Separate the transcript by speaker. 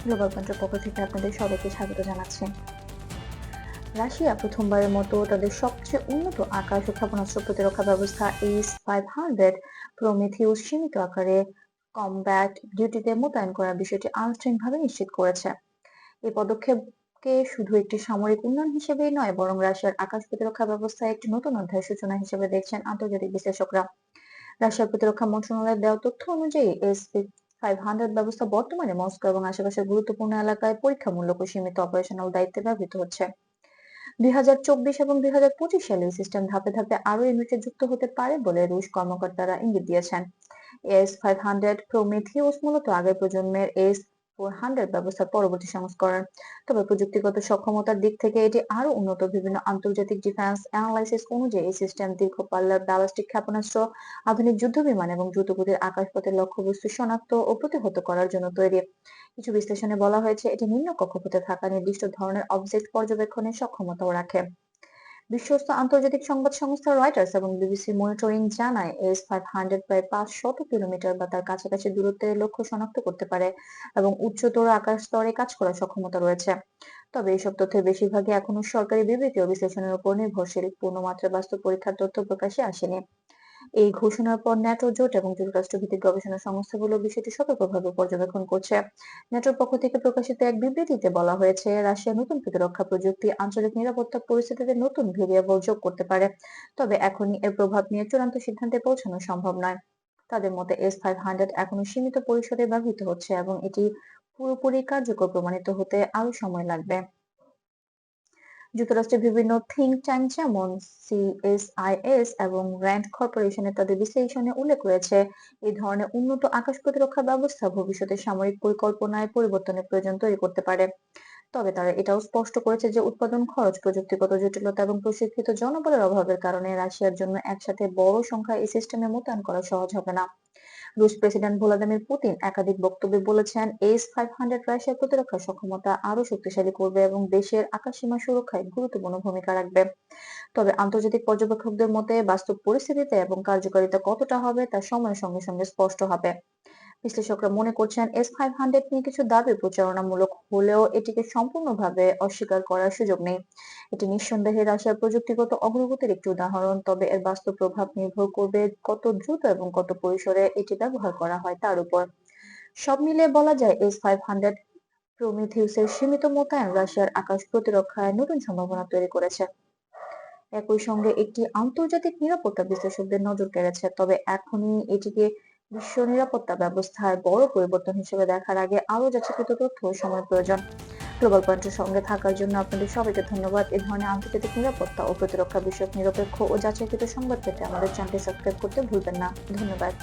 Speaker 1: Global পয়েন্টের পক্ষ থেকে আপনাদের সবাইকে স্বাগত জানাচ্ছি। রাশিয়া প্রথমবারের মতো তাদের সবচেয়ে উন্নত আকাশ ও ক্ষেপণাস্ত্র প্রতিরক্ষা ব্যবস্থা S-500 প্রমিথিউস সীমিত আকারে কমব্যাট ডিউটিতে মোতায়েন করার বিষয়টি আনুষ্ঠানিকভাবে নিশ্চিত করেছে। এই পদক্ষেপকে শুধু একটি সামরিক উন্নয়ন হিসেবেই নয়, বরং রাশিয়ার আকাশ প্রতিরক্ষা ব্যবস্থায় একটি নতুন অধ্যায়ের সূচনা হিসেবে দেখছেন আন্তর্জাতিক বিশ্লেষকরা। রাশিয়ার প্রতিরক্ষা মন্ত্রণালয়ের দেওয়া তথ্য অনুযায়ী S-500 ব্যবস্থা বর্তমানে মস্কো এবং আশেপাশের গুরুত্বপূর্ণ এলাকায় পরীক্ষামূলক ও সীমিত অপারেশনাল দায়িত্বে ব্যবহৃত হচ্ছে। 2024 এবং 2025 সালে এই সিস্টেম ধাপে ধাপে আরো ইউনিটে যুক্ত হতে পারে বলে রুশ কর্মকর্তারা ইঙ্গিত দিয়েছেন। S-500 প্রমিথিউস মূলত আগের প্রজন্মের S-400 ব্যবস্থার পরবর্তী সংস্করণ। তবে প্রযুক্তিগত সক্ষমতার দিক থেকে এটি আরো উন্নত। বিভিন্ন আন্তর্জাতিক ডিফেন্স অ্যানালাইসিস অনুযায়ী এই সিস্টেম দীর্ঘ পাল্লার ব্যালিস্টিক ক্ষেপণাস্ত্র, আধুনিক যুদ্ধবিমান এবং দ্রুতগতির আকাশপথের লক্ষ্যবস্তু শনাক্ত ও প্রতিহত করার জন্য তৈরি। কিছু বিশ্লেষণে বলা হয়েছে এটি নিম্ন কক্ষপথে থাকা নির্দিষ্ট ধরনের অবজেক্ট পর্যবেক্ষণের সক্ষমতাও রাখে। বিশ্বস্ত আন্তর্জাতিক সংবাদ সংস্থা রয়টার্স এবং বিবিসি মনিটরিং জানায় S-500 প্রায় 500 কিলোমিটার বা তার কাছাকাছি দূরত্বের লক্ষ্য শনাক্ত করতে পারে এবং উচ্চতর আকাশ স্তরে কাজ করার সক্ষমতা রয়েছে। তবে এসব তথ্যের বেশিরভাগই এখনো সরকারি বিবৃতি ও বিশ্লেষণের উপর নির্ভরশীল। পূর্ণমাত্রা বাস্তব পরীক্ষার তথ্য প্রকাশে আসেনি। এই ঘোষণার পর ন্যাটো জোট এবং যুক্তরাষ্ট্র-ভিত্তিক গবেষণা সংস্থাগুলো বিষয়টি সতর্কভাবে পর্যবেক্ষণ করছে। ন্যাটোর পক্ষ থেকে প্রকাশিত এক বিবৃতিতে বলা হয়েছে, রাশিয়া নতুন প্রতিরক্ষা প্রযুক্তি আঞ্চলিক নিরাপত্তা পরিস্থিতিতে নতুন ভেরিয়েবল যোগ করতে পারে, তবে এখনই এর প্রভাব নিয়ে চূড়ান্ত সিদ্ধান্তে পৌঁছানো সম্ভব নয়। তাদের মতে S-500 এখনো সীমিত পরিসরে ব্যবহৃত হচ্ছে এবং এটি পুরোপুরি কার্যকর প্রমাণিত হতে আরো সময় লাগবে। যুক্তরাষ্ট্রের বিভিন্ন থিঙ্ক ট্যাঙ্ক যেমন CSIS এবং র্যান্ড কর্পোরেশনের তাদের বিশ্লেষণে উল্লেখ রয়েছে, এই ধরনের উন্নত আকাশ প্রতিরক্ষা ব্যবস্থা ভবিষ্যতে সামরিক পরিকল্পনায় পরিবর্তনের প্রয়োজন তৈরি করতে পারে। তবে তারা এটাও স্পষ্ট করেছে যে উৎপাদন খরচ, প্রযুক্তিগত জটিলতা এবং প্রশিক্ষিত জনবলের অভাবের কারণে রাশিয়ার জন্য একসাথে বড় সংখ্যায় এই সিস্টেমে মোতায়েন করা সহজ হবে না। রুশ প্রেসিডেন্ট ভ্লাদিমির পুতিন একাধিক বক্তব্যে বলেছেন, S-500 রাশিয়ার প্রতিরক্ষা সক্ষমতা আরো শক্তিশালী করবে এবং দেশের আকাশসীমা সুরক্ষায় গুরুত্বপূর্ণ ভূমিকা রাখবে। তবে আন্তর্জাতিক পর্যবেক্ষকদের মতে বাস্তব পরিস্থিতিতে এবং কার্যকারিতা কতটা হবে তা সময়ের সঙ্গে সঙ্গে স্পষ্ট হবে। বিশ্লেষকরা মনে করছেন S-500 নিয়ে কিছু দাবি প্রচারণামূলক হলেও এটিকে সম্পূর্ণভাবে অস্বীকার করার সুযোগ নেই। এটি নিঃসন্দেহে রাশিয়ার প্রযুক্তিগত অগ্রগতির একটি উদাহরণ, তবে এর বাস্তব প্রভাব নির্ভর করবে কত দ্রুত এবং কত পরিসরে এটি ব্যবহার করা হয় তার উপর। সব মিলিয়ে বলা যায় S-500 প্রমিথিউসের সীমিত মোতায়েন রাশিয়ার আকাশ প্রতিরক্ষায় নতুন সম্ভাবনা তৈরি করেছে। একই সঙ্গে একটি আন্তর্জাতিক নিরাপত্তা বিশ্লেষকদের নজর কেড়েছে, তবে এখনই এটিকে বিশ্ব নিরাপত্তা ব্যবস্থায় বড় পরিবর্তন হিসেবে দেখার আগে আরো যাচাইকৃত তথ্য ও সময় প্রয়োজন। গ্লোবাল পয়েন্টের সঙ্গে থাকার জন্য আপনাদের সবাইকে ধন্যবাদ। এই ধরনের আন্তর্জাতিক নিরাপত্তা ও প্রতিরক্ষা বিষয়ক নিরপেক্ষ ও যাচাইকৃত সংবাদ পেতে আমাদের চ্যানেলটি সাবস্ক্রাইব করতে ভুলবেন না। ধন্যবাদ।